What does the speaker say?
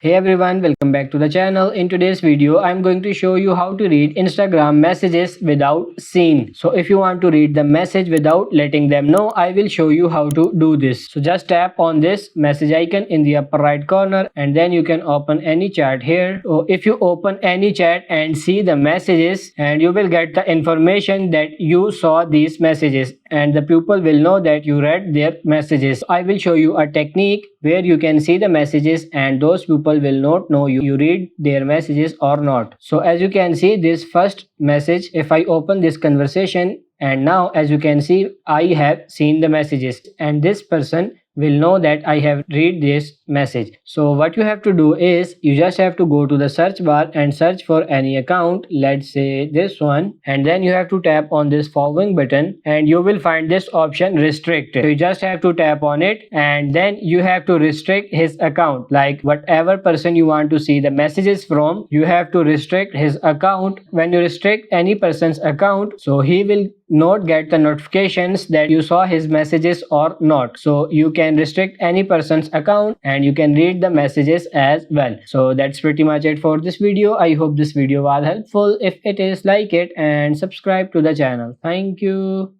Hey everyone, welcome back to the channel. In today's video, I'm going to show you how to read Instagram messages without seen. So if you want to read the message without letting them know, I will show you how to do this. So just tap on this message icon in the upper right corner and then you can open any chat here. So if you open any chat and see the messages, and you will get the information that you saw these messages, and the people will know that you read their messages. I will show you a technique where you can see the messages and those people will not know you read their messages or not. So as you can see this first message, if I open this conversation, and now as you can see I have seen the messages and this person will know that I have read this message. So what you have to do is you just have to go to the search bar and search for any account, let's say this one, and then you have to tap on this following button and you will find this option restrict. So you just have to tap on it and then you have to restrict his account, like whatever person you want to see the messages from, you have to restrict his account. When you restrict any person's account, so he will not get the notifications that you saw his messages or not. So you can restrict any person's account and you can read the messages as well. So that's pretty much it for this video. I hope this video was helpful. If it is, like it and subscribe to the channel. Thank you.